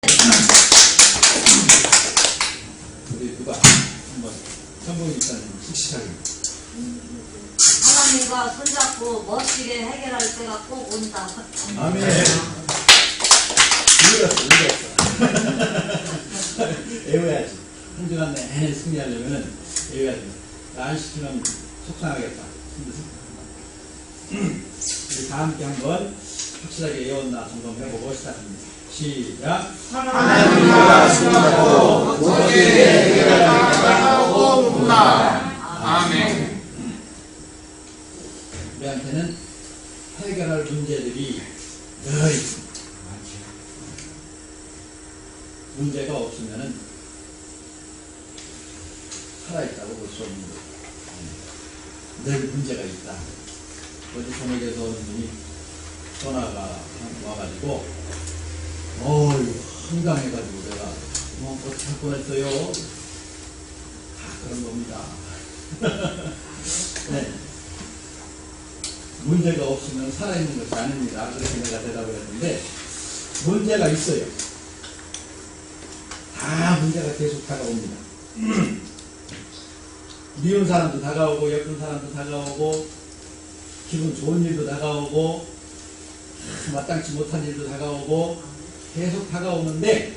우리 누가 한번 전부 일단 씩씩하게. 하나님과 손잡고 멋지게 해결할 때가 꼭 온다. 아멘. 이겼어. 외워야지. 한주간 내내 승리하려면은 외워야 돼. 안 시키면 속상하겠다. 우리 다 함께 한번 확실하게 외웠나 점검해보고 시작합니다. 시작. 하나님과 손잡고 멋지게 해결할 때가 꼭 온다. 아멘. 우리한테는 해결할 문제들이 늘 있습니다. 문제가 없으면은 살아있다고 볼 수 없는 거예요. 늘 문제가 있다. 어제 전역에서 오는 분이 전화가 와가지고 한강해가지고 내가 어떻게 할 뻔했어요. 다 그런 겁니다. 네. 문제가 없으면 살아있는 것이 아닙니다. 그렇게 내가 대답을 했는데 문제가 있어요. 다 문제가 계속 다가옵니다. 미운 사람도 다가오고 예쁜 사람도 다가오고 기분 좋은 일도 다가오고 마땅치 못한 일도 다가오고 계속 다가오는데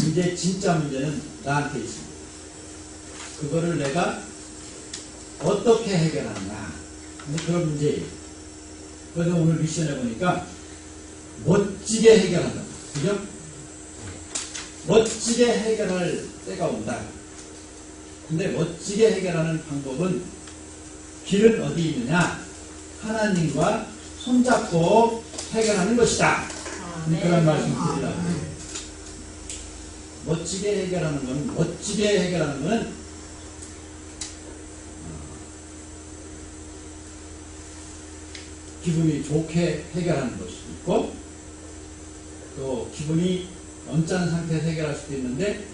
이제 진짜 문제는 나한테 있습니다. 그거를 내가 어떻게 해결하느냐, 그런 문제예요. 그래서 오늘 미션에 보니까 멋지게 해결한다. 그죠? 멋지게 해결할 때가 온다. 근데 멋지게 해결하는 방법은 길은 어디 있느냐? 하나님과 손잡고 해결하는 것이다. 그런 말씀 드리려고 해요. 멋지게 해결하는 것은, 멋지게 해결하는 것은 기분이 좋게 해결하는 것이 있고, 또 기분이 언짢은 상태에서 해결할 수도 있는데,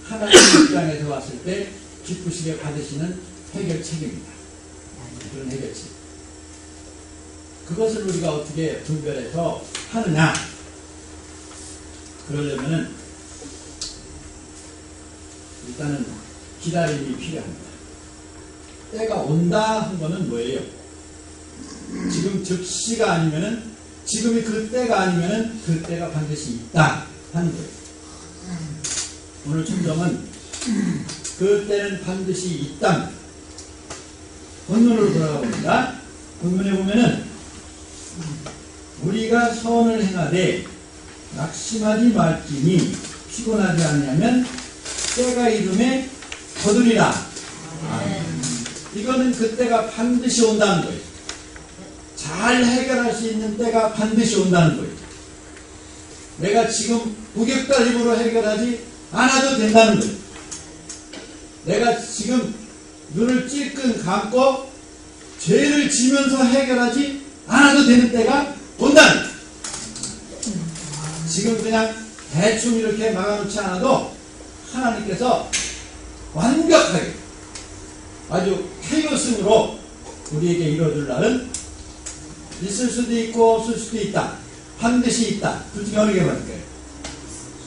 하나님 입장에서 왔을 때 기쁘시게 받으시는 해결책입니다. 그런 해결책. 그것을 우리가 어떻게 분별해서 하느냐? 그러려면은 일단은 기다림이 필요합니다. 때가 온다 한 거는 뭐예요? 지금 즉시가 아니면은, 지금이 그 때가 아니면은 그 때가 반드시 있다 하는 거예요. 오늘 충정은 그 때는 반드시 있다. 본문으로 돌아갑니다. 본문에 보면은 우리가 선을 행하되 낙심하지 말지니 피곤하지 않으면 때가 이름에 거두리라. 이거는 그 때가 반드시 온다는 거예요. 잘 해결할 수 있는 때가 반드시 온다는 거예요. 내가 지금 무격다짐으로 해결하지 않아도 된다는 거예요. 내가 지금 눈을 찔끔 감고 죄를 지면서 해결하지 않아도 되는 때가 온다는 거예요. 지금 그냥 대충 이렇게 막아놓지 않아도 하나님께서 완벽하게 아주 케이오스로 우리에게 이루어질 날은 있을 수도 있고 없을 수도 있다. 반드시 있다. 둘 중에 어느 게 맞을까요?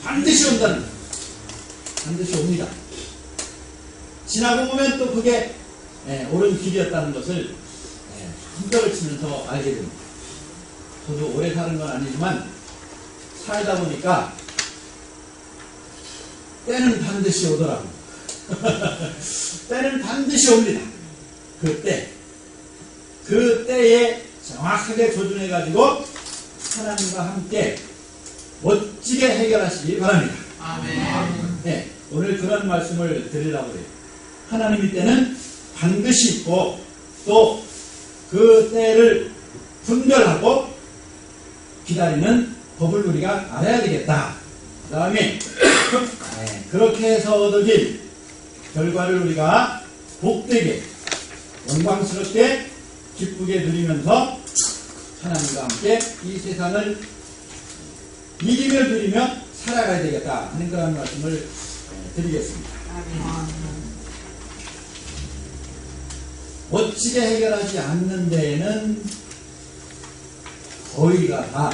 반드시 온다는 거예요. 반드시 옵니다. 지나고 보면 또 그게 옳은 길이었다는 것을 흔적을 치면서 알게 됩니다. 저도 오래 사는 건 아니지만 살다 보니까 때는 반드시 오더라고요. 때는 반드시 옵니다. 그 때에 정확하게 조준해가지고 하나님과 함께 멋지게 해결하시기 바랍니다. 아멘. 네, 오늘 그런 말씀을 드리려고 해요. 하나님의 때는 반드시 있고 또 그 때를 분별하고 기다리는 법을 우리가 알아야 되겠다. 그 다음에 그렇게 해서 얻어질 결과를 우리가 복되게 영광스럽게 기쁘게 누리면서 하나님과 함께 이 세상을 이기며 누리며 살아가야 되겠다 하는 그런 말씀을 드리겠습니다. 멋지게 해결하지 않는 데에는 거의가 다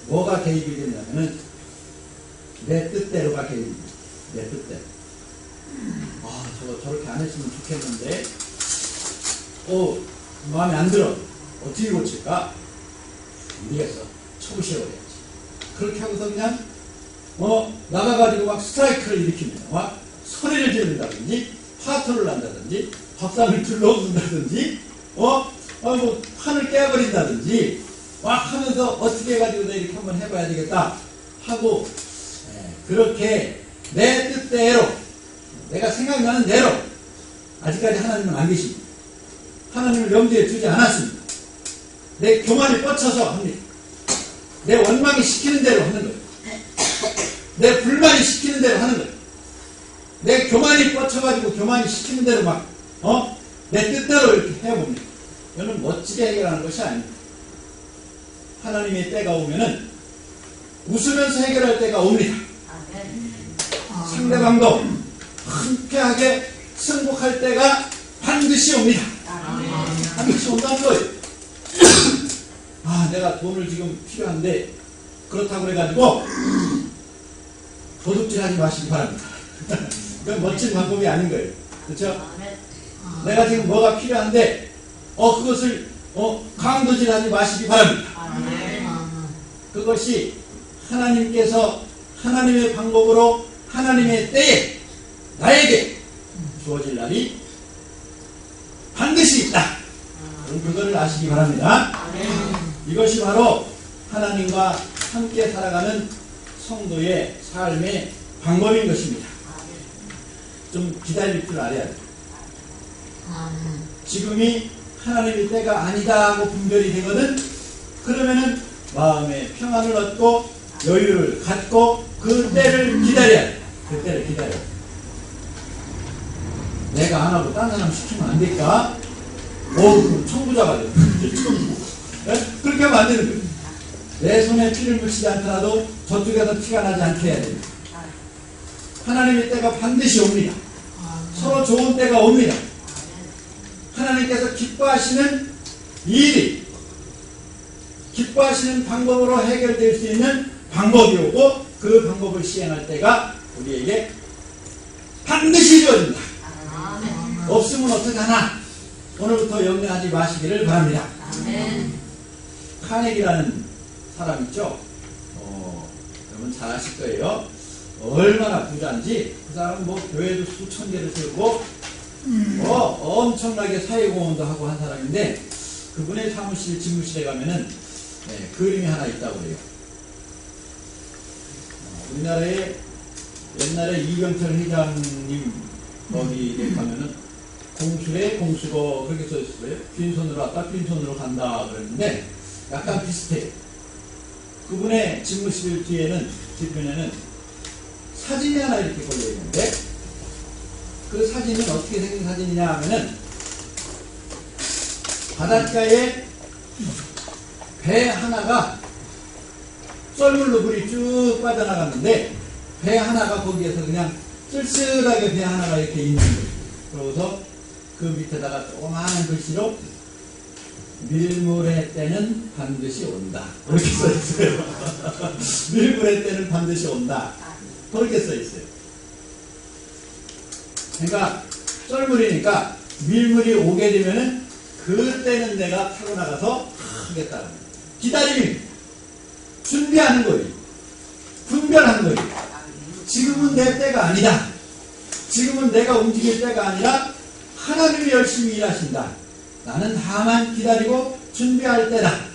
뭐가 개입이 되냐면은 내 뜻대로가 개입이. 내 뜻대로. 아, 저렇게 안 했으면 좋겠는데, 마음에 안 들어. 어떻게 고칠까? 모르겠어. 쳐부셔버려야지. 그렇게 하고서 그냥, 나가가지고 막 스트라이크를 일으킵니다. 막 소리를 지른다든지, 파토를 난다든지, 밥상을 둘러엎는다든지, 뭐 판을 깨버린다든지, 막 하면서 어떻게 해가지고 이렇게 한번 해봐야 되겠다 하고, 그렇게 내 뜻대로, 내가 생각나는 대로, 아직까지 하나님은 안 계십니다. 하나님을 염두에 두지 않았습니다. 내 교만이 뻗쳐서 합니다. 내 원망이 시키는 대로 하는 거예요. 내 불만이 시키는 대로 하는 거예요. 내 교만이 뻗쳐가지고 교만이 시키는 대로 막, 내 뜻대로 이렇게 해봅니다. 이거는 멋지게 해결하는 것이 아닙니다. 하나님의 때가 오면은 웃으면서 해결할 때가 옵니다. 상대방도 흔쾌하게 승복할 때가 반드시 옵니다. 반드시 온다는 거예요. 내가 돈을 지금 필요한데, 그렇다고 그래가지고 도둑질 하지 마시기 바랍니다. 그건 멋진 방법이 아닌 거예요. 그렇죠? 내가 지금 뭐가 필요한데, 그것을 강도질 하지 마시기 바랍니다. 그것이 하나님께서 하나님의 방법으로 하나님의 때에 나에게 주어질 날이 반드시 있다. 그럼 그거를 아시기 바랍니다. 이것이 바로 하나님과 함께 살아가는 성도의 삶의 방법인 것입니다. 좀 기다릴 줄 알아야 돼요. 지금이 하나님의 때가 아니다 하고 분별이 되거든. 그러면은 마음의 평안을 얻고 여유를 갖고 그 때를 기다려야 돼. 그 때를 기다려. 내가 안 하고 딴 사람 시키면 안 될까? 그럼 청부자가 돼. 그렇게 하면 안 되는 거예요. 내 손에 피를 묻히지 않더라도 저쪽에서 피가 나지 않게 해야 됩니다. 하나님의 때가 반드시 옵니다. 서로 좋은 때가 옵니다. 하나님께서 기뻐하시는 일이 기뻐하시는 방법으로 해결될 수 있는 방법이 오고 그 방법을 시행할 때가 우리에게 반드시 이루어진다. 없으면 어떡하나? 오늘부터 염려하지 마시기를 바랍니다. 카네기라는 사람 있죠? 여러분 잘 아실 거예요. 얼마나 부자인지 그 사람은 교회도 수천 개를 세우고 엄청나게 사회공헌도 하고 한 사람인데 그분의 사무실 집무실에 가면은 그림이 하나 있다고 그래요. 우리나라에 옛날에 이병철 회장님 거기에 가면은 공술에 공수거 그렇게 써 있어요. 빈손으로 왔다 빈손으로 간다 그랬는데 약간 비슷해요. 그분의 집무실 뒤에는 뒤편에는 사진이 하나 이렇게 걸려 있는데 그 사진은 어떻게 생긴 사진이냐 하면은 바닷가에 배 하나가 썰물로 물이 쭉 빠져나갔는데 배 하나가 거기에서 그냥 쓸쓸하게 배 하나가 이렇게 있는 거예요. 그러고서 그 밑에다가 조그마한 글씨로 밀물의 때는 반드시 온다. 그렇게 써 있어요. 밀물의 때는 반드시 온다. 그렇게 써 있어요. 그러니까 썰물이니까 밀물이 오게 되면은 그때는 내가 타고 나가서 하겠다는 거예요. 기다림입니다. 준비하는 거예요. 분별하는 거예요. 지금은 내 때가 아니다. 지금은 내가 움직일 때가 아니라 하나님이 열심히 일하신다. 나는 다만 기다리고 준비할 때다.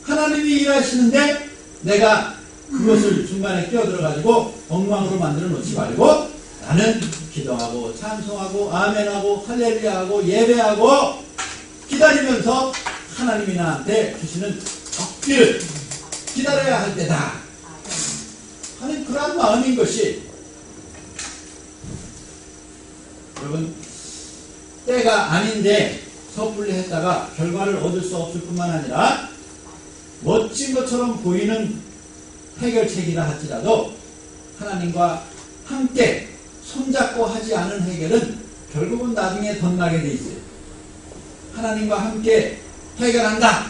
하나님이 일하시는데 내가 그것을 중간에 끼어들어가지고 엉망으로 만들어 놓지 말고 나는 기도하고 찬송하고 아멘하고 할렐루야하고 예배하고 기다리면서 하나님이 나한테 주시는 적기를 기다려야 할 때다 하는 그러한 마음인 것이 여러분 때가 아닌데 섣불리 했다가 결과를 얻을 수 없을 뿐만 아니라 멋진 것처럼 보이는 해결책이라 할지라도 하나님과 함께 손잡고 하지 않은 해결은 결국은 나중에 덧나게 돼 있어요. 하나님과 함께 해결한다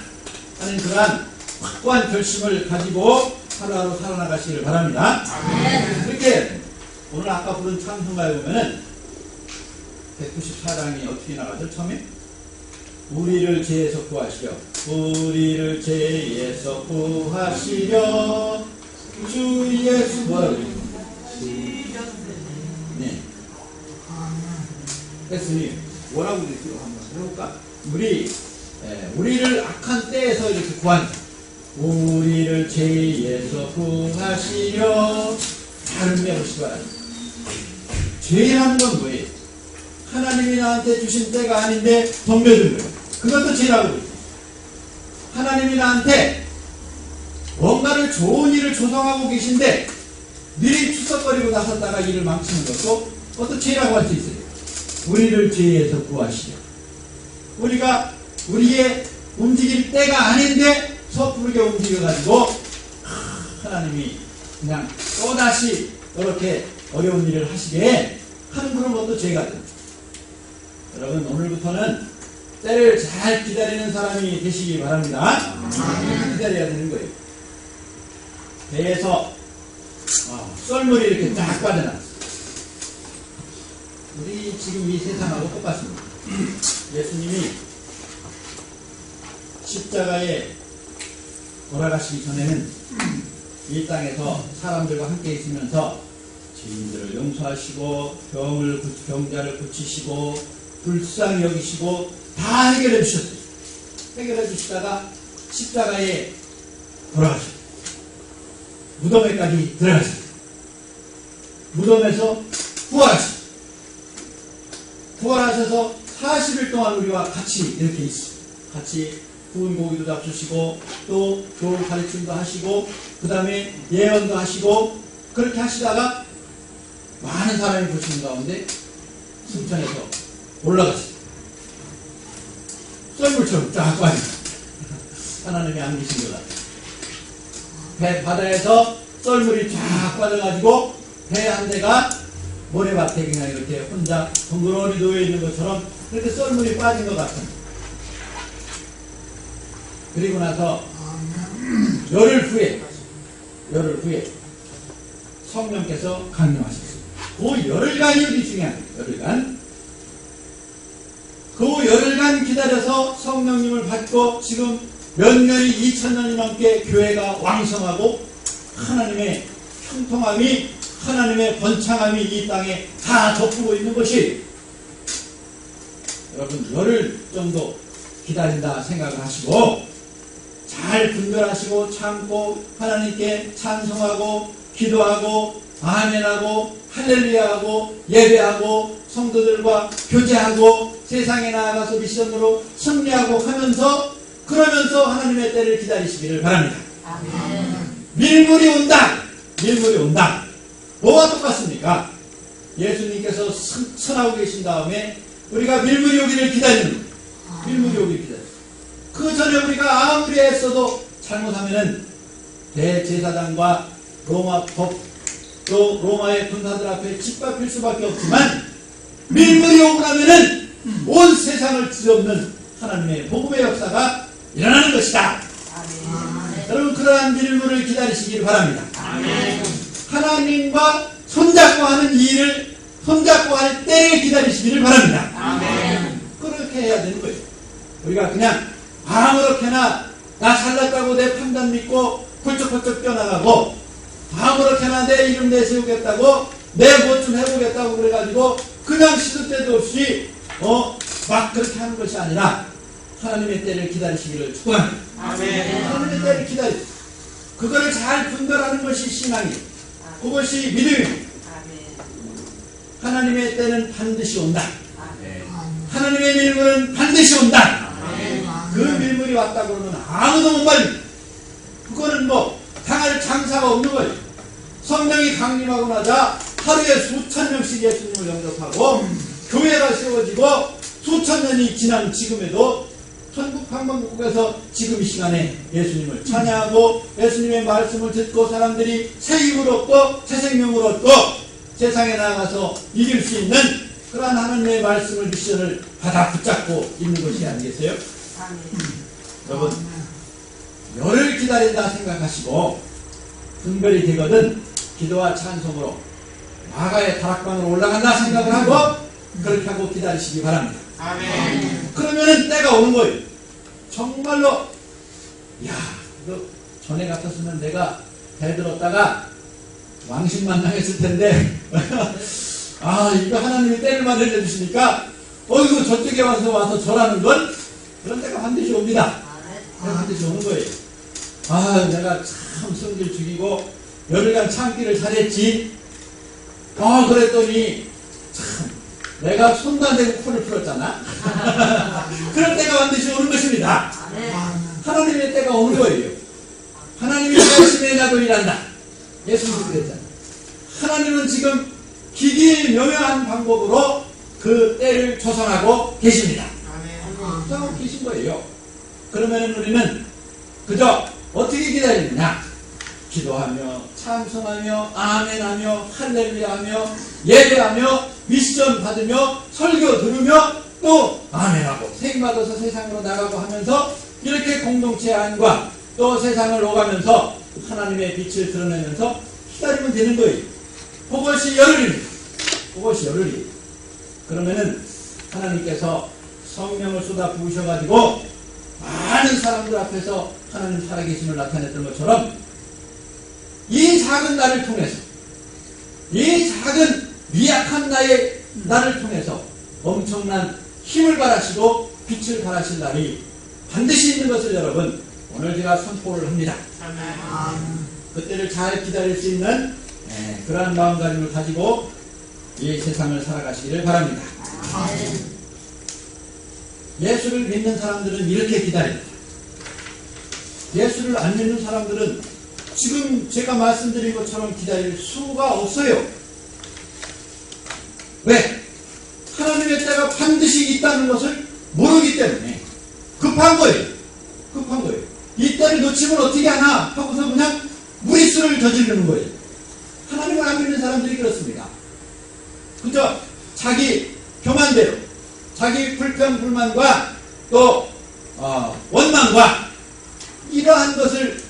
하는 그러한 확고한 결심을 가지고 하루하루 살아나가시기를 바랍니다. 이렇게 오늘 아까 부른 찬송가에 보면은 194장이 어떻게 나가죠? 처음에 우리를 죄에서 구하시려, 우리를 죄에서 구하시려 주 예수. 뭐라고 그러죠? 네. 예수님 뭐라고 그랬어요? 한번 해볼까? 우리를 악한 때에서 이렇게 구한, 우리를 죄에서 구하시려. 잘 음미해보시기 바랍니다. 죄라는 건 뭐예요? 하나님이 나한테 주신 때가 아닌데 덤벼든 거예요. 그것도 죄라고 그래요. 하나님이 나한테 뭔가를 좋은 일을 조성하고 계신데 미리 추석거리고 나섰다가 일을 망치는 것도 그것도 죄라고 할 수 있어요. 우리를 죄에서 구하시려. 우리가 우리의 움직일 때가 아닌데 섣부르게 움직여가지고 하나님이 그냥 또다시 이렇게 어려운 일을 하시게 하는 그런 것도 죄가 됩니다. 여러분 오늘부터는 때를 잘 기다리는 사람이 되시기 바랍니다. 기다려야 되는 거예요. 배에서 썰물이 이렇게 쫙 빠져나왔어요. 우리 지금 이 세상하고 똑같습니다. 예수님이 십자가에 돌아가시기 전에는 이 땅에서 사람들과 함께 있으면서 죄인들을 용서하시고 병자를 고치시고 불쌍히 여기시고 다 해결해 주셨어요. 해결해 주시다가 십자가에 돌아가셨어요. 무덤에까지 들어가셨어요. 무덤에서 부활하셨어요. 부활하셔서 40일 동안 우리와 같이 이렇게 있어요. 같이 구운 고기도 잡수시고 또 좋은 가르침도 하시고 그 다음에 예언도 하시고 그렇게 하시다가 많은 사람이 보시는 가운데 승천해서 올라갔어요. 썰물처럼 쫙 빠져. 하나님이 안 계신 것 같아요. 배 바다에서 썰물이 쫙 빠져가지고 배 한 대가 모래밭에 그냥 이렇게 혼자 덩그러니 놓여 있는 것처럼 그렇게 썰물이 빠진 것 같은. 그리고 나서 열흘 후에 성령께서 강림하셨어요. 그 열흘간이 우리 중요한 거예요. 열흘간. 그 열흘간 기다려서 성령님을 받고 지금 몇 년이 2000년이 넘게 교회가 왕성하고 하나님의 형통함이 하나님의 번창함이 이 땅에 다 덮고 있는 것이 여러분 열흘 정도 기다린다 생각을 하시고 잘 분별하시고 참고 하나님께 찬송하고 기도하고 아멘하고 할렐루야하고 예배하고 성도들과 교제하고 세상에 나아가서 미션으로 승리하고 하면서 그러면서 하나님의 때를 기다리시기를 바랍니다. 아멘. 밀물이 온다. 밀물이 온다. 뭐와 똑같습니까? 예수님께서 선하고 계신 다음에 우리가 밀물이 오기를 기다리는 거예요. 밀물이 오기를 기다려요. 그 전에 우리가 아무리 애써도 잘못하면은 대제사장과 로마 법 또 로마의 군사들 앞에 짓밟힐 수밖에 없지만 밀물이 오고 나면은 온 세상을 뒤덮는 하나님의 복음의 역사가 일어나는 것이다. 아멘. 여러분 그러한 밀물을 기다리시길 바랍니다. 아멘. 하나님과 손잡고 하는 이 일을 손잡고 할 때를 기다리시기를 바랍니다. 아멘. 그렇게 해야 되는 거예요. 우리가 그냥 아무렇게나 나 잘났다고 내 판단 믿고 펄쩍펄쩍 뛰어나가고 아무렇게나 내 이름 내세우겠다고 내 뭐 좀 해보겠다고 그래가지고 그냥 시도 때도 없이 막 그렇게 하는 것이 아니라 하나님의 때를 기다리시기를 축원합니다. 아멘. 하나님의 때를 기다리시 그거를 잘 분별하는 것이 신앙이에요. 그것이 믿음입니다. 하나님의 때는 반드시 온다. 하나님의 밀물은 반드시 온다. 그 밀물이 왔다 그러면 아무도 못 말립니다. 그거는 뭐 당할 장사가 없는 거예요. 성령이 강림하고 나자 하루에 수천 명씩 예수님을 영접하고 교회가 세워지고 수천 년이 지난 지금에도 천국 방방곡곡에서 지금 이 시간에 예수님을 찬양하고 예수님의 말씀을 듣고 사람들이 새 힘을 얻고 새 생명을 얻고 세상에 나가서 이길 수 있는 그러한 하나님의 말씀을 미션을 받아 붙잡고 있는 것이 아니겠어요? 여러분 열을 기다린다 생각하시고 분별이 되거든 기도와 찬송으로 마가의 다락방으로 올라간다 생각을 하고 그렇게 하고 기다리시기 바랍니다. 아멘. 그러면은 때가 오는 거예요. 정말로 야 이거 전에 같았으면 내가 대들었다가 왕신만 당했을 텐데 아 이거 하나님이 때를 만들어 주시니까 이거 저쪽에 와서 절하는 건 그런 때가 반드시 옵니다. 때가 반드시 오는 거예요. 아 내가 참 성질 죽이고 열흘간 참기를 잘했지. 그랬더니 참 내가 손도 안 대고 코를 풀었잖아. 그런 때가 반드시 오는 것입니다. 하나님의 때가 오는 거예요. 하나님이 열심히 나도 일한다. 예수님도 그랬잖아. 하나님은 지금 기기명명한 방법으로 그 때를 조성하고 계십니다. 조성하고 계신 거예요. 그러면 우리는 그저 어떻게 기다리느냐? 기도하며 찬송하며 아멘하며 할렐루야하며 예배하며 미션 받으며 설교 들으며 또 아멘하고 세임받아서 세상으로 나가고 하면서 이렇게 공동체 안과 또 세상을 오가면서 하나님의 빛을 드러내면서 기다리면 되는 거예요. 그것이 열흘입니다. 그것이 열흘이에요. 그러면은 하나님께서 성령을 쏟아 부으셔가지고 많은 사람들 앞에서 하나님 살아계심을 나타냈던 것처럼 이 작은 나를 통해서 이 작은 미약한 나를 통해서 엄청난 힘을 발하시고 빛을 발하실 날이 반드시 있는 것을 여러분 오늘 제가 선포를 합니다. 그때를 잘 기다릴 수 있는 그러한 마음가짐을 가지고 이 세상을 살아가시기를 바랍니다. 예수를 믿는 사람들은 이렇게 기다립니다. 예수를 안 믿는 사람들은 지금 제가 말씀드린 것처럼 기다릴 수가 없어요. 왜? 하나님의 때가 반드시 있다는 것을 모르기 때문에 급한 거예요. 급한 거예요. 이 때를 놓치면 어떻게 하나 하고서 그냥 무리수를 저지르는 거예요. 하나님을 안 믿는 사람들이 그렇습니다. 그저 자기 교만대로 자기 불평 불만과 또 원망과 이러한 것을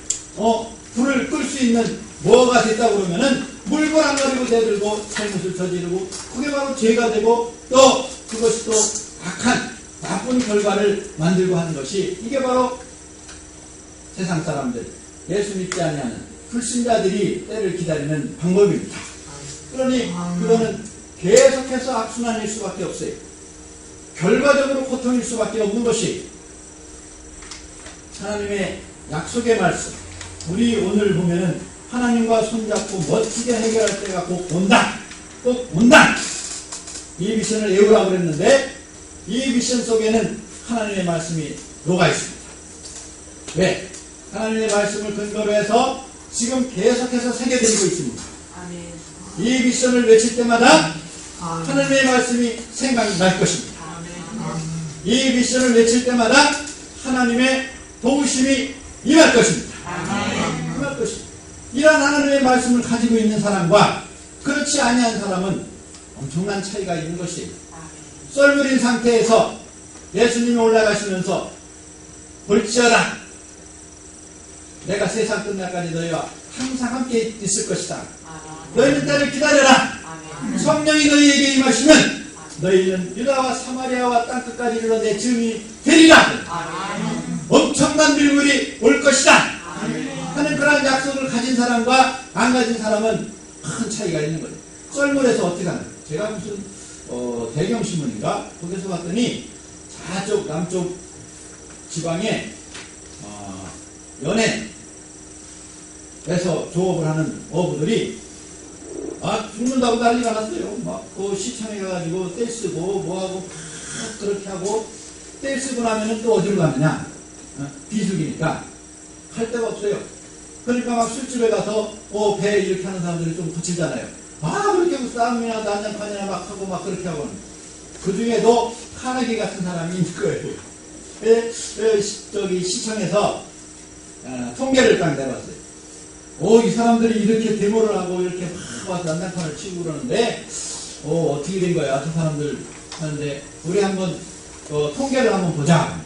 불을 끌 수 있는 뭐가 됐다 그러면은 물고랑거리고 대들고 잘못을 저지르고 그게 바로 죄가 되고 또 그것이 또 악한 나쁜 결과를 만들고 하는 것이 이게 바로 세상 사람들 예수 믿지 아니하는 불신자들이 때를 기다리는 방법입니다. 그러니 그거는 계속해서 악순환일 수밖에 없어요. 결과적으로 고통일 수밖에 없는 것이 하나님의 약속의 말씀. 우리 오늘 보면은 하나님과 손잡고 멋지게 해결할 때가 꼭 온다. 꼭 온다. 이 미션을 외우라고 그랬는데 이 미션 속에는 하나님의 말씀이 녹아 있습니다. 왜? 하나님의 말씀을 근거로 해서 지금 계속해서 새겨드리고 있습니다. 이 미션을 외칠 때마다 하나님의 말씀이 생각이 날 것입니다. 이 미션을 외칠 때마다 하나님의 도우심이 임할 것입니다. 임할 것입니다. 이러한 하나님의 말씀을 가지고 있는 사람과 그렇지 아니한 사람은 엄청난 차이가 있는 것이에요. 썰물인 상태에서 예수님이 올라가시면서 볼지어다 내가 세상 끝날까지 너희와 항상 함께 있을 것이다. 너희는 때를 기다려라. 성령이 너희에게 임하시면 너희는 유다와 사마리아와 땅끝까지 이르러 내 증인이 되리라. 엄청난 밀물이 올 것이다 하는 그런 약속을 가진 사람과 안 가진 사람은 큰 차이가 있는 거예요. 썰물에서 어떻게 하나 제가 무슨 대경신문인가 거기서 봤더니 저쪽 남쪽 지방에 연해에서 조업을 하는 어부들이 죽는다고 난리가 났어요. 막 그 시청에 가가지고 떼 쓰고 뭐하고 그렇게 하고 떼 쓰고 나면은 또 어디로 가느냐 비수기니까 갈 데가 없어요. 그러니까 막 술집에 가서 배 이렇게 하는 사람들이 좀 거칠잖아요. 그렇게 하고 싸움이나 난장판이나 막 하고 막 그렇게 하고는 그 중에도 카네기 같은 사람이 있는 거예요. 저기 시청에서 통계를 딱 내봤어요. 이 사람들이 이렇게 데모를 하고 이렇게 막 와서 난장판을 치고 그러는데 어떻게 된 거야 저 사람들 하는데 우리 한번 통계를 한번 보자.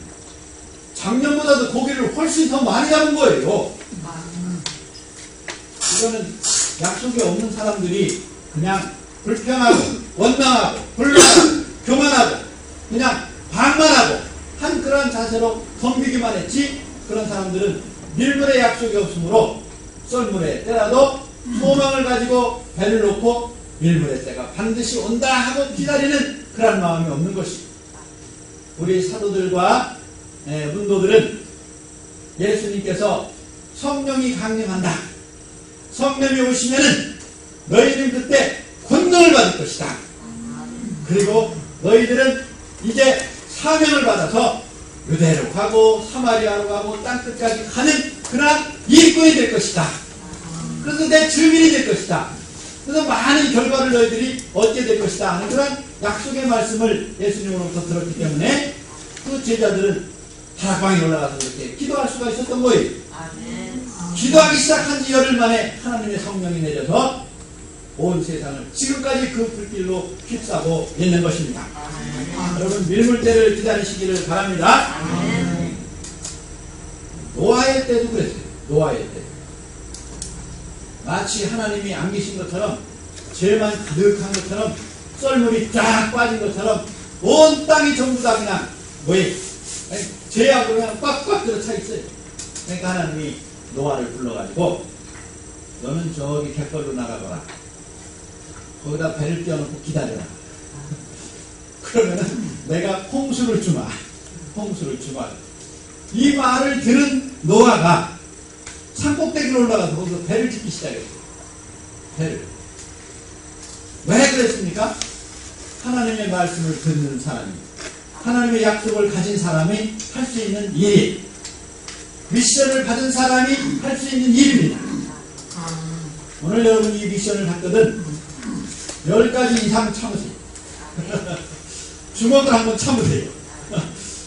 작년보다도 고기를 훨씬 더 많이 잡은 거예요. 이거는 약속이 없는 사람들이 그냥 불평하고 원망하고 불만하고 교만하고 그냥 반만하고 한 그런 자세로 덤비기만 했지, 그런 사람들은 밀물에 약속이 없으므로 썰물에 때라도 소망을 가지고 배를 놓고 밀물의 때가 반드시 온다 하고 기다리는 그런 마음이 없는 것이, 우리 사도들과 문도들은 예수님께서 성령이 강림한다, 성령이 오시면은 너희는 그때 권능을 받을 것이다, 그리고 너희들은 이제 사명을 받아서 유대로 가고 사마리아로 가고 땅끝까지 가는 그러한 일꾼이 될 것이다, 그래서 내 주민이 될 것이다, 그래서 많은 결과를 너희들이 얻게 될 것이다 하는 그런 약속의 말씀을 예수님으로부터 들었기 때문에 그 제자들은 다락방에 올라가서 그렇게 기도할 수가 있었던 거예요. 아멘. 기도하기 시작한 지 열흘 만에 하나님의 성령이 내려서 온 세상을 지금까지 그 불길로 휩싸고 있는 것입니다. 여러분, 밀물때를 기다리시기를 바랍니다. 노아의 때도 그랬어요. 노아의 때 마치 하나님이 안 계신 것처럼, 죄만 가득한 것처럼, 썰물이 쫙 빠진 것처럼 온 땅이 전부 다 그냥 죄하고 그냥 꽉꽉 들어차 있어요. 그러니까 하나님이 노아를 불러가지고 너는 저기 갯벌로 나가거라, 거기다 배를 띄워놓고 기다려라, 그러면은 내가 홍수를 주마, 홍수를 주마. 이 말을 들은 노아가 산꼭대기로 올라가서 거기서 배를 짓기 시작했어요. 배를. 왜 그랬습니까? 하나님의 말씀을 듣는 사람이, 하나님의 약속을 가진 사람이 할 수 있는 일, 미션을 받은 사람이 할 수 있는 일입니다. 오늘 여러분 이 미션을 받거든 10가지 이상 참으세요. 주먹을 한번 참으세요.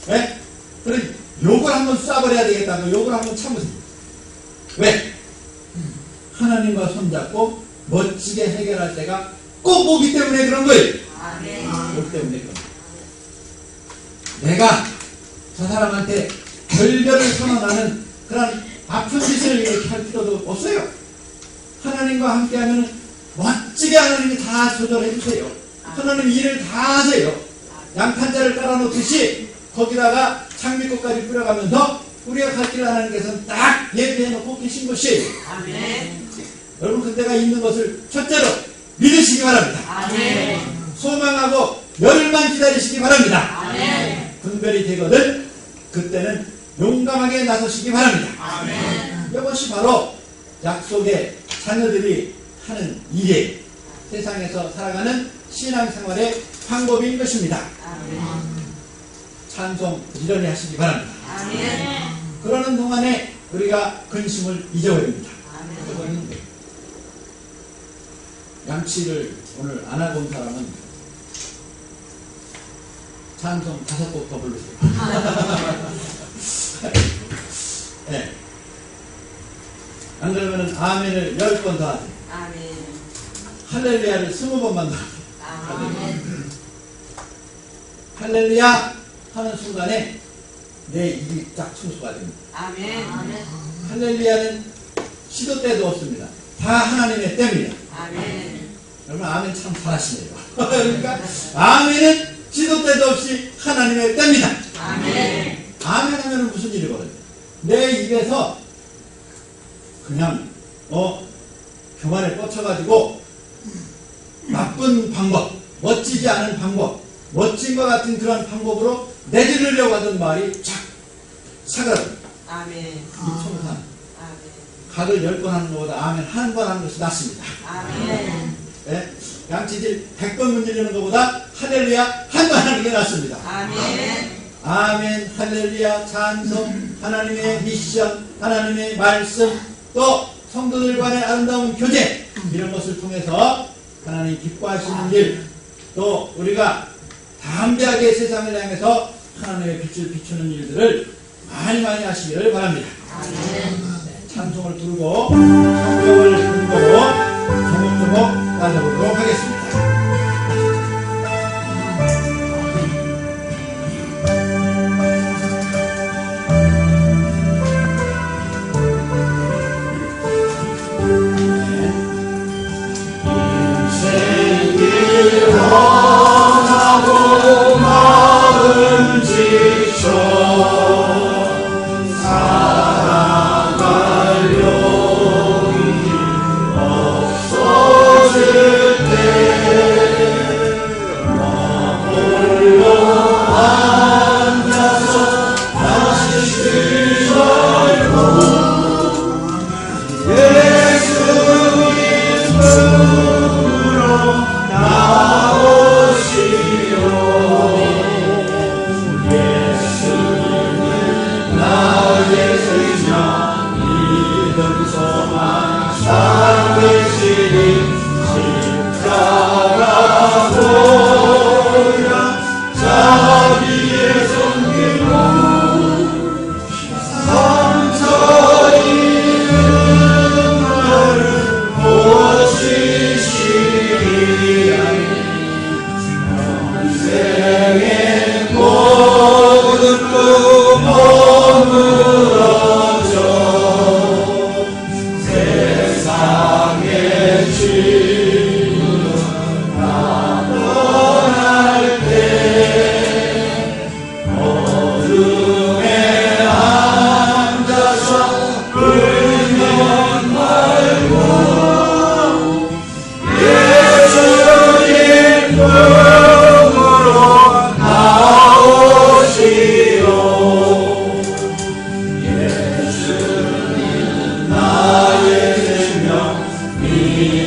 네? 그래, 욕을 한번 쏴버려야 되겠다고 욕을 한번 참으세요. 왜? 하나님과 손잡고 멋지게 해결할 때가 꼭 오기 때문에 그런 거예요. 오기 때문에 그런 거예요. 내가 저 사람한테 결별을 선언하는 그런 아픈 짓을 이렇게 할 필요도 없어요. 하나님과 함께하면 멋지게 하나님이 다 조절해 주세요. 하나님 일을 다 하세요. 양탄자를 깔아놓듯이 거기다가 장미꽃까지 뿌려가면서 우리가 갈 길을 하나님께서는 딱 예비해놓고 계신 것이에요. 아멘. 여러분, 그때가 있는 것을 첫째로 믿으시기 바랍니다. 아멘. 소망하고 열흘만 기다리시기 바랍니다. 아멘. 분별이 되거든 그때는 용감하게 나서시기 바랍니다. 아멘. 이것이 바로 약속의 자녀들이 하는 일이에요. 세상에서 살아가는 신앙생활의 방법인 것입니다. 아멘. 찬송 부지런히 하시기 바랍니다. 아멘. 그러는 동안에 우리가 근심을 잊어버립니다. 아멘. 양치를 오늘 안 하고 온 사람은 찬송 5곡 더 부르세요. 네. 안 그러면은 아멘을 10번 더 하세요. 아멘. 할렐루야를 20번만 더 하세요. 아멘. 할렐루야 하는 순간에 내 입이 쫙 청소가 됩니다. 아멘. 아멘. 할렐루야는 시도 때도 없습니다. 다 하나님의 때입니다. 아멘. 여러분, 아멘 참 잘하시네요. 그러니까 아멘은 시도 때도 없이 하나님의 때입니다. 아멘. 아멘 하면 무슨 일이 벌어져요? 내 입에서 그냥 교만에 뻗쳐가지고 나쁜 방법, 멋지지 않은 방법, 멋진 것 같은 그런 방법으로 내지르려고 하던 말이 쫙 사그라듭니다. 아멘. 이 청산. 아멘. 각을 10번 하는 것보다 아멘 한 번 하는 것이 낫습니다. 아멘. 네? 양치질 100번 문지르는 것보다 할렐루야 한 번 하는 게 낫습니다. 아멘. 아멘, 할렐루야, 찬송, 하나님의 미션, 하나님의 말씀, 또 성도들 간의 아름다운 교제, 이런 것을 통해서 하나님 기뻐하시는 일, 또 우리가 담대하게 세상을 향해서 하나님의 빛을 비추는 일들을 많이 많이 하시기를 바랍니다. 찬송을 부르고 성경을 읽고 조목조목 나눠보도록 하겠습니다.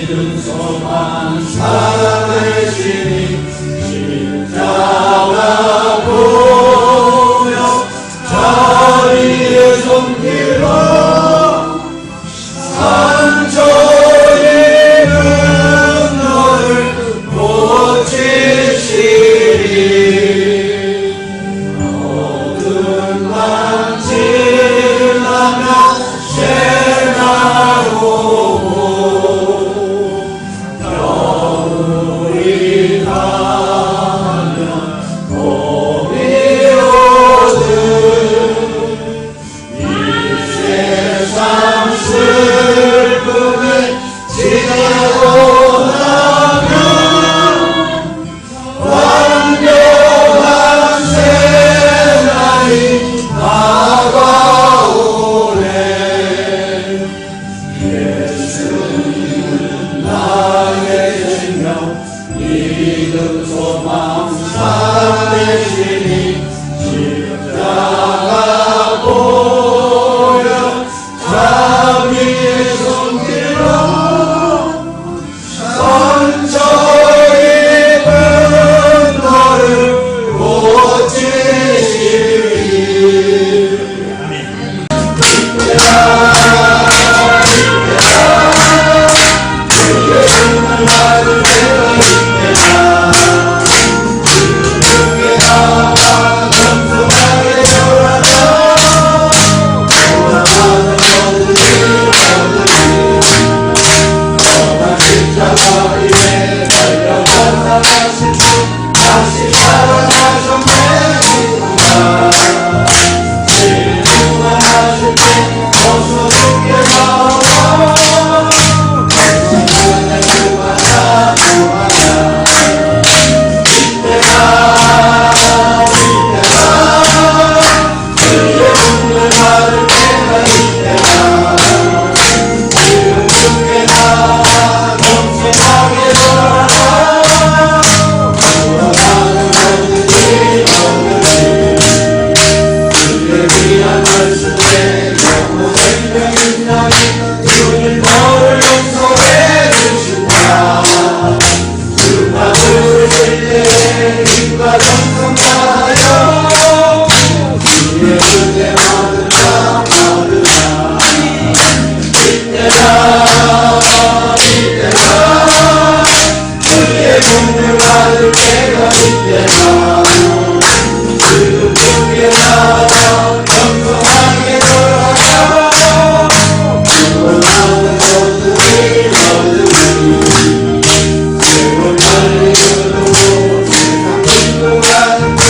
믿음 소망 살아내시니 십자가 보며 자리에 손길로 상처 입은 너를 고치시리 모든 날 지나며 새날 오고 겨울이 가면 봄이 오듯 이 세상 슬픔을 지나고 나면 완벽한 새날이 다가오네. 예수님은 나의 생명 믿음 소망 살아내시니 십자가 보여 자비의 손길로 상처 입은 너를 고치시리. 아멘. 다시 살아나셨네. 질문하실 때 어서 죽게 나와 그분의 그마다 구하자. 이때가 그의 분을 받을 때가 이때가 지금 죽게 나와 겸손하게 돌아가. 주님 너를 용서해 주신다. 주가 부르실 때 힘과 정성 다하여 주의 은혜 받으라 받으라. 이때다 그의 분을 받을 때가 이때다. 지금 죽게 나와 겸손하게 돌아가. 원하는 것들이 너들이 세월 빨리 흐르고 세상 힘들어하는데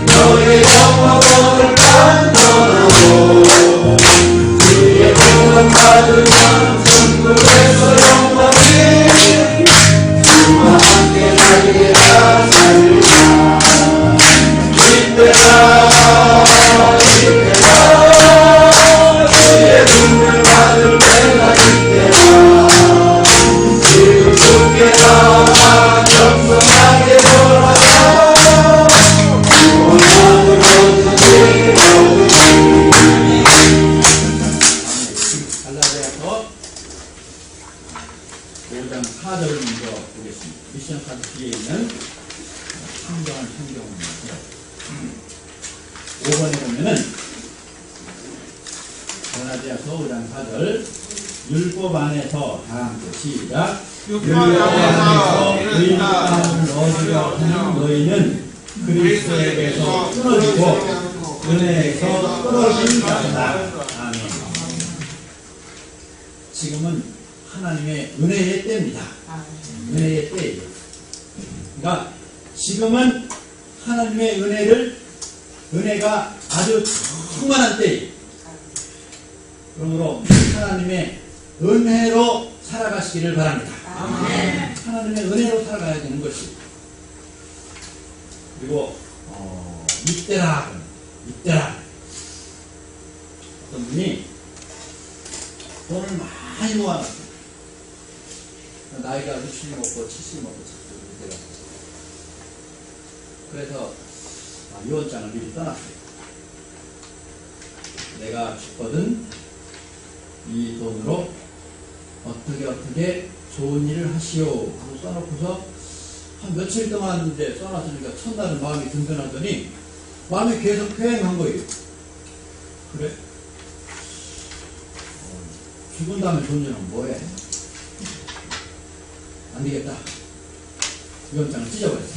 너의 영혼을 간절하고 주의 구원 받으면 천국에서 영원히 주와 함께 살리라 살리라. 이때다 주의 분을 받을 때가 이때다. 지금 죽게 나와 겸손하게 돌아가. 원하는 것들이 너들이. 갈라디아서 5장 4절을 먼저 보겠습니다. 미션 카드 뒤에 있는 상정한 성경입니다. 5번에 보면은 갈라디아서 5장 4절 율법 안에서 다 함께 시작. 율법 안에서 의인 마음을 넣어주려 하는 너희는 그리스도에게서 끊어지고 은혜에서 끊어진 자다. 아멘. 지금은 하나님의 은혜의 때입니다. 은혜의 때예요. 그러니까 지금은 하나님의 은혜가 아주 충만한 때예요. 그러므로 하나님의 은혜로 살아가시기를 바랍니다. 아멘. 하나님의 은혜로 살아가야 되는 것이. 그리고 이때라 어떤 분이 돈을 많이 모아놨어요. 나이가 60 먹고 70 먹고 자꾸 그래서 유언장을 미리 떠났어요. 내가 죽거든 이 돈으로 어떻게 좋은 일을 하시오 하고 써놓고서 한 며칠 동안 이제 써놨으니까 첫날은 마음이 든든하더니 마음이 계속 쾌행한 거예요. 그래? 죽은 다음에 좋은 일은 뭐해? 안 되겠다. 위원장을 찢어버렸어.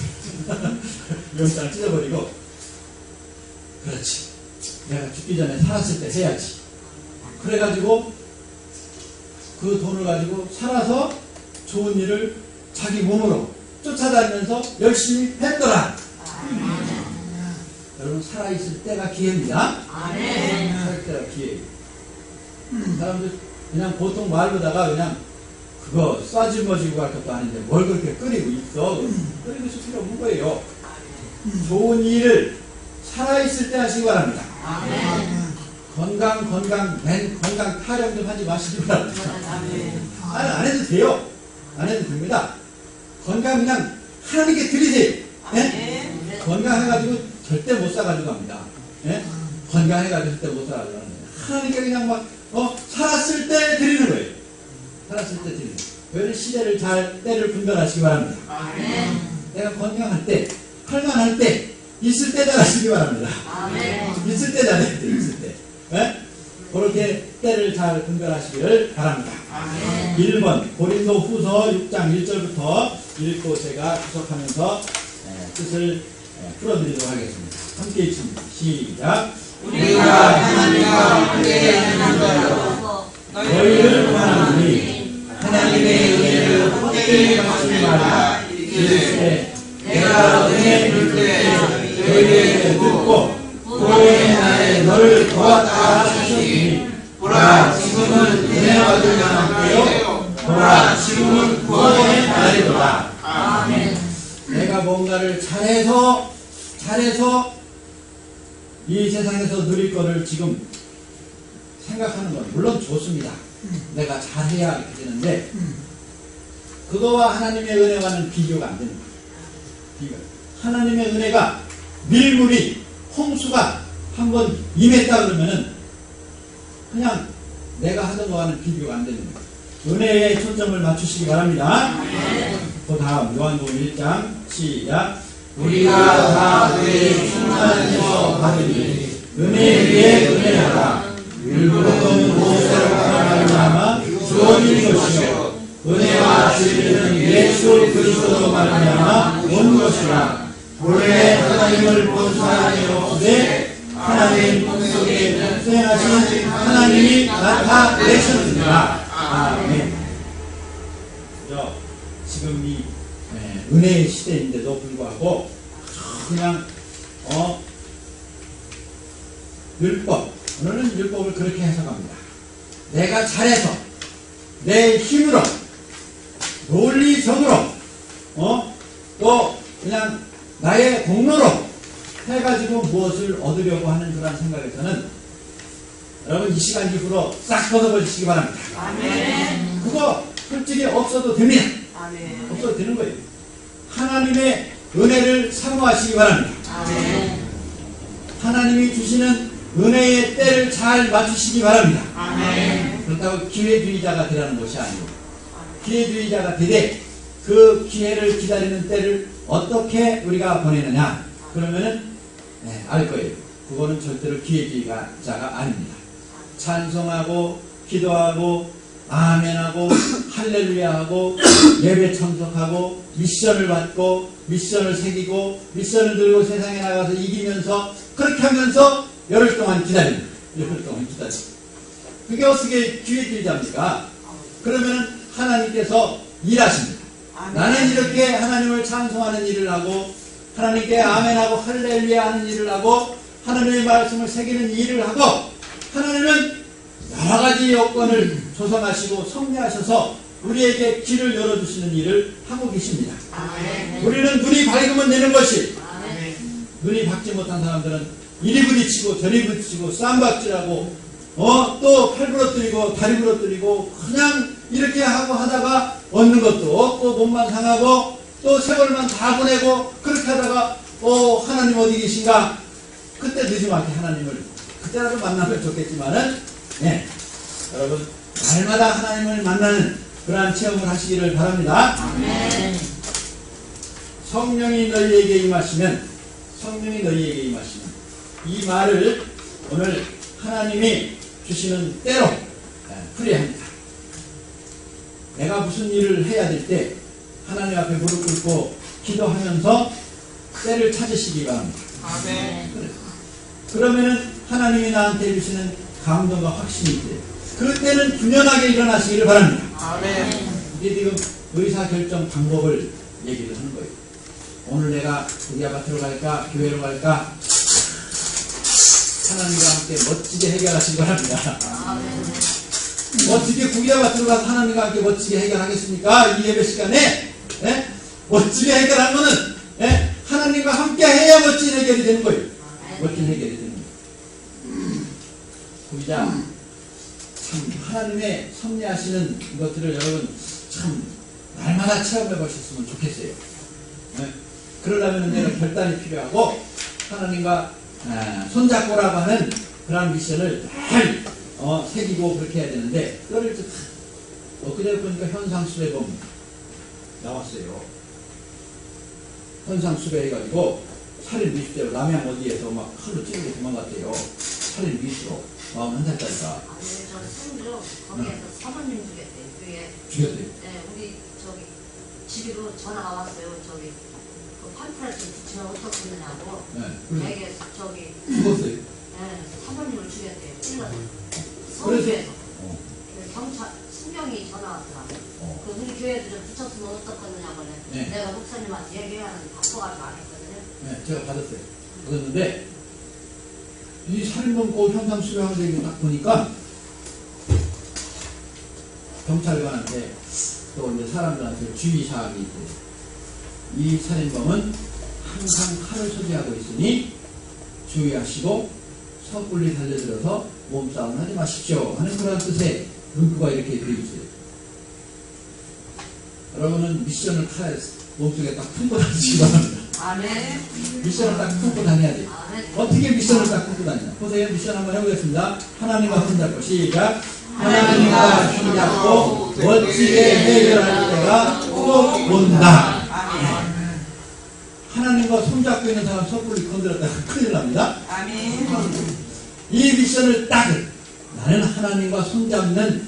위원장을 찢어버리고, 그렇지. 내가 죽기 전에 살았을 때 해야지. 그래가지고 그 돈을 가지고 살아서 좋은 일을 자기 몸으로 쫓아다니면서 열심히 했더라. 여러분, 살아있을 때가 기회입니다. 살아있을 때가 기회예요. 사람들 그냥 보통 말로다가 그냥 그거 쏴질머지고 할 것도 아닌데 뭘 그렇게 끓이고 있어. 끓이고 있을 필요 없는 거예요. 좋은 일을 살아있을 때 하시기 바랍니다. 건강 타령 좀 하지 마시기 바랍니다. 안 해도 돼요. 안 해도 됩니다. 건강 그냥 하나님께 드리세요. 네? 건강해가지고 절대 못 사가지고 갑니다. 네? 건강해가지고 절대 못 사가지고 갑니다. 하나님께 그냥 막 살았을 때 드리는 거예요. 살았을 때 드리는 거예요. 왜 시대를 때를 분별하시기 바랍니다. 내가 건강할 때, 할만할 때, 있을 때 잘하시기 바랍니다. 있을 때 잘해야 돼, 있을 때. 네? 그렇게 때를 잘 분별하시기를 바랍니다. 1번 고린도 후서 6장 1절부터 읽고 제가 구속하면서 뜻을 풀어드리도록 하겠습니다. 함께 읽습니다. 시작. 우리가 하나님과 함께 있는 자로 너희를 구하노니 하나님의 은혜를 헛되이 받지 말라. 이르시되 내가 은혜 줄 때 너희에게 듣고 구원의 날에 너를 도왔다 하셨으니 보라 지금은 은혜 받을 만한데요 보라 지금은 구원의 날이로다. 내가 뭔가를 잘해서 이 세상에서 누릴 거를 지금 생각하는 건 물론 좋습니다. 내가 잘해야 이렇게 되는데 그거와 하나님의 은혜와는 비교가 안 됩니다. 하나님의 은혜가 밀물이 홍수가 한번 임했다 그러면은 그냥 내가 하던 거와는 비교가 안 됩니다. 은혜에 초점을 맞추시기 바랍니다. 그 다음 요한복음 1장 시작. 우리가 다 은혜의 충만한 데서 받으니 은혜 위에 은혜하라. 일부러는 모세로 말미암아 주어진 것이요 은혜와 진리는 예수 그리스도로 말미암아 온 것이라. 본래 하나님을 본 사람이 없으되 하나님 속에 수행하신 하나님이 나타내셨습니다. 아멘. 지금 이 은혜의 시대인데도 불구하고 그냥 율법, 오늘은 율법을 그렇게 해석합니다. 내가 잘해서 내 힘으로 논리적으로 또 그냥 나의 공로로 해가지고 무엇을 얻으려고 하는 그런 생각에서는 여러분 이 시간 이후로 싹 벗어버리시기 바랍니다. 아멘. 그거 솔직히 없어도 됩니다. 아멘. 없어도 되는 거예요. 하나님의 은혜를 사모하시기 바랍니다. 아멘. 하나님이 주시는 은혜의 때를 잘 맞추시기 바랍니다. 아멘. 그렇다고 기회주의자가 되라는 것이 아니고 기회주의자가 되되 그 기회를 기다리는 때를 어떻게 우리가 보내느냐 그러면은 알 거예요. 그거는 절대로 기회주의자가 아닙니다. 찬송하고 기도하고 아멘하고 할렐루야하고 예배 참석하고 미션을 받고 미션을 새기고 미션을 들고 세상에 나가서 이기면서 그렇게 하면서 열흘 동안 기다립니다. 열흘 동안 기다립니다. 그게 어떻게 기회주의자입니까? 그러면 하나님께서 일하십니다. 나는 이렇게 하나님을 찬송하는 일을 하고 하나님께 아멘하고 할렐루야 하는 일을 하고 하나님의 말씀을 새기는 일을 하고 하나님은 여러 가지 여건을 조성하시고 섭리하셔서 우리에게 길을 열어주시는 일을 하고 계십니다. 우리는 눈이 밝으면 되는 것이 눈이 밝지 못한 사람들은 이리 부딪히고 저리 부딪히고 쌈박질하고 또 팔 부러뜨리고 다리 부러뜨리고 그냥 이렇게 하고 하다가 얻는 것도 없고 몸만 상하고 또 세월만 다 보내고 그렇게 하다가 하나님 어디 계신가? 그때 늦지막히 하나님을 그때라도 만나면 좋겠지만은 여러분 날마다 하나님을 만나는 그러한 체험을 하시기를 바랍니다. 아멘. 성령이 너희에게 임하시면, 성령이 너희에게 임하시면, 이 말을 오늘 하나님이 주시는 때로 풀이합니다. 내가 무슨 일을 해야 될 때 하나님 앞에 무릎 꿇고 기도하면서 때를 찾으시기 바랍니다. 아멘. 그러면은 하나님이 나한테 주시는 감동과 확신이 있대요. 그때는 분연하게 일어나시기를 바랍니다. 아멘. 이게 지금 의사결정 방법을 얘기를 하는 거예요. 오늘 내가 우리 아파트로 갈까, 교회로 갈까, 하나님과 함께 멋지게 해결하시기 바랍니다. 어떻게 구기야 밭으로 가서 하나님과 함께 멋지게 해결하겠습니까? 이 예배 시간에 멋지게 해결한 거는 하나님과 함께 해야 멋진 해결이 되는 거예요. 멋진 해결이 되는 거예요. 구기자 참 하나님의 섭리하시는 것들을 여러분 참 날마다 체험해 보셨으면 좋겠어요. 그러려면 내가 결단이 필요하고 하나님과 손잡고라고 하는 그런 미션을 잘 새기고 그렇게 해야 되는데, 그걸 엊그제 보니까 현상수배범 나왔어요. 현상수배 해가지고 살인 미수죄로 남양 어디에서 막 칼로 찌르고 도망갔대요. 살인 미수로 41살짜리가. 아니, 저 승주 거기에서 사모님 죽였대요. 그게 죽였대요. 네, 우리 저기 집으로 전화가 왔어요. 저기 그 판프레스 붙이면 어떻게 되냐고. 네. 되게 저기 죽었어요. 사모님을 죽였대요. 찔러서. 그래서 서울에서 경찰 신경이 전화 왔더라고. 그 우리 교회도 좀 붙였으면 어떻겠느냐고. 네. 내가 목사님한테 얘기하는 바꿔가지고 안 했거든요. 네, 제가 받았어요. 그랬는데 이 살인범 고 현상 수배하는 데 딱 보니까 경찰관한테 또 이제 사람들한테 주의사항이 있대요. 이 살인범은 항상 칼을 소지하고 있으니 주의하시고 섣불리 달려들어서 몸싸움 하지 마십시오 하는 그런 뜻의 문구가 이렇게 되어 있어요. 여러분은 미션을 칼 몸속에 딱 품고 다니시기 바랍니다. 아멘. 미션을 딱 품고 다녀야지. 아멘. 어떻게 미션을 딱 품고 다니냐. 보세요. 미션 한번 해보겠습니다. 하나님과 손잡고 시작. 하나님과 손잡고 멋지게 해결할 때가 꼭 온다. 하나님과 손잡고 있는 사람 섣불리 건드렸다가 큰일 납니다. 아멘. 이 미션을 딱 나는 하나님과 손잡는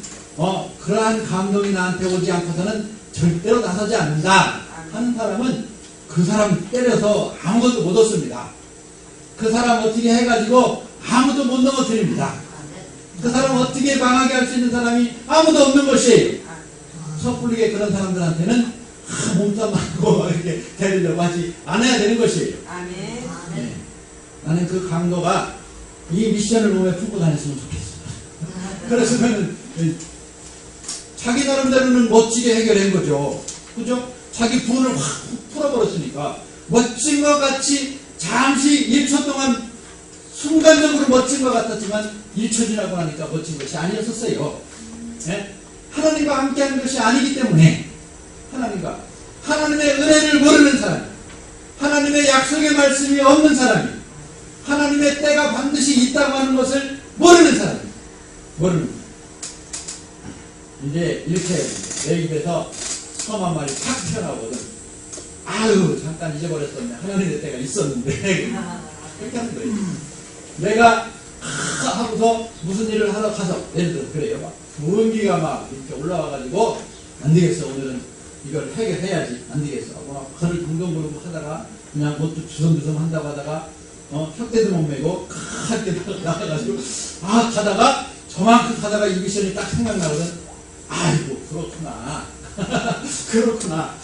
그러한 감동이 나한테 오지 않고서는 절대로 나서지 않는다 하는 사람은 그 사람 때려서 아무것도 못 얻습니다. 그 사람 어떻게 해가지고 아무도 못 넘어뜨립니다. 그 사람 어떻게 망하게 할 수 있는 사람이 아무도 없는 것이에요. 섣불리게 그런 사람들한테는 몸싸움하고 이렇게 데리려고 하지 않아야 되는 것이에요. 아멘. 네. 나는 그 강도가 이 미션을 몸에 품고 다녔으면 좋겠어. 그랬으면 자기 나름대로는 멋지게 해결한 거죠. 그죠? 자기 분을 확 풀어버렸으니까 멋진 것 같이 잠시 1초 동안 순간적으로 멋진 것 같았지만 1초 지나고 나니까 멋진 것이 아니었었어요. 네? 하나님과 함께하는 것이 아니기 때문에 하나님의 은혜를 모르는 사람, 하나님의 약속의 말씀이 없는 사람이, 하나님의 때가 반드시 있다고 하는 것을 모르는 사람이, 모르는 거예요. 이제 이렇게 내 입에서 험한 말이 탁 튀어나오거든. 아유, 잠깐 잊어버렸었네. 하나님의 때가 있었는데. 그렇게 하는 거예요. 내가 하고서 무슨 일을 하러 가서, 예를 들어 그래요. 막 무언기가 막 이렇게 올라와가지고 안 되겠어. 오늘은 이걸 해결해야지. 안 되겠어. 막 그를 둥둥부르고 하다가 그냥 뭣도 주섬주섬 한다고 하다가 혁대도 못 메고 이렇게 나가가지고 가다가 저만큼 가다가 이 미션이 딱 생각나거든. 아이고, 그렇구나. 그렇구나.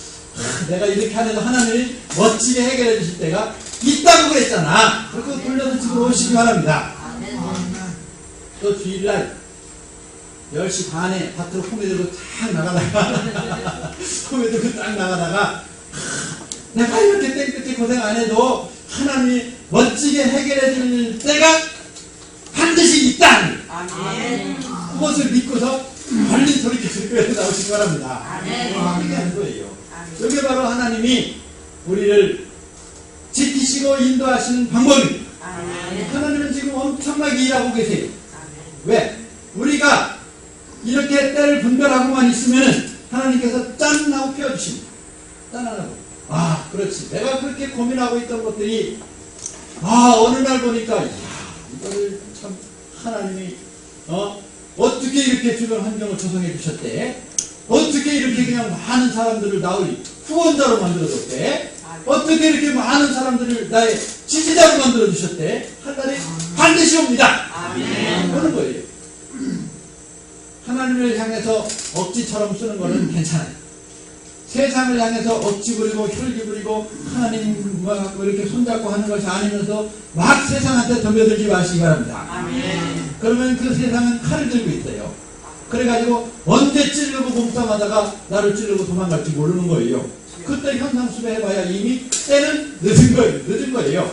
내가 이렇게 하면서 하나님이 멋지게 해결해 주실 때가 있다고 그랬잖아. 그렇게 돌려서 집으로 오시기 바랍니다. 또 주일날 10시 반에 밭으로 포메 들고 쫙 나가다가 포메 들고 쫙 나가다가 내가 이렇게 땡볕에 고생 안 해도 하나님이 멋지게 해결해 주는 때가 반드시 있다. 아멘. 그것을 믿고서 멀리 소리 지르고 나오시기 바랍니다. 그렇게 하는 거예요. 이게 바로 하나님이 우리를 지키시고 인도하시는 방법입니다. 하나님은 지금 엄청나게 일하고 계세요. 왜? 우리가 이렇게 때를 분별하고만 있으면 하나님께서 짠 하고 펴주십니다. 짠 하고. 아, 그렇지. 내가 그렇게 고민하고 있던 것들이, 어느 날 보니까, 이거를 참, 하나님이, 어떻게 이렇게 주변 환경을 조성해 주셨대? 어떻게 이렇게 그냥 많은 사람들을 나의 후원자로 만들어줬대? 어떻게 이렇게 많은 사람들을 나의 지지자로 만들어주셨대? 한 날이 반드시 옵니다. 그러는 거예요. 하나님을 향해서 억지처럼 쓰는 거는 괜찮아요. 세상을 향해서 억지 부리고 혈기 부리고 하나님과 이렇게 손잡고 하는 것이 아니면서 막 세상한테 덤벼들지 마시기 바랍니다. 그러면 그 세상은 칼을 들고 있어요. 그래가지고 언제 찌르고 몸싸움하다가 나를 찌르고 도망갈지 모르는 거예요. 그때 현상수배 해봐야 이미 때는 늦은 거예요.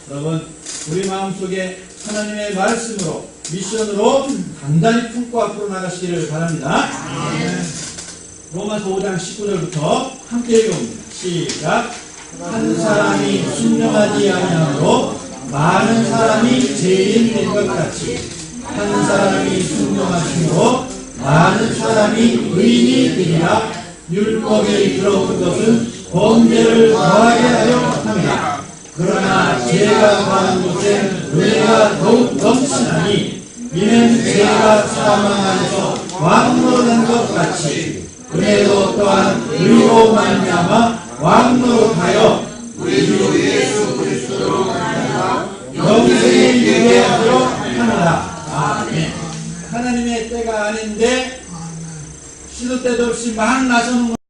여러분, 우리 마음속에 하나님의 말씀으로 미션으로 단단히 품고 앞으로 나가시기를 바랍니다. 로마서 5장 19절부터 함께 읽어봅니다. 시작. 한 사람이 순종하지 아니하므로 많은 사람이 죄인 된 것 같이 한 사람이 순종하심으로 많은 사람이 의인이 되리라. 율법이 들어온 것은 범죄를 더하게 하려 합니다. 그러나 죄가 더한 곳에 은혜가 더욱 넘치나니 이는 죄가 사망 안에서 왕노로 된 것 같이 은혜도 또한 의로 말미암아 왕노릇하여 우리 주 예수 그리스도로 말미암아 영생에 이르게 하려 하노라. 아멘. 하나님의 때가 아닌데 시도 때도 없이 막 나서는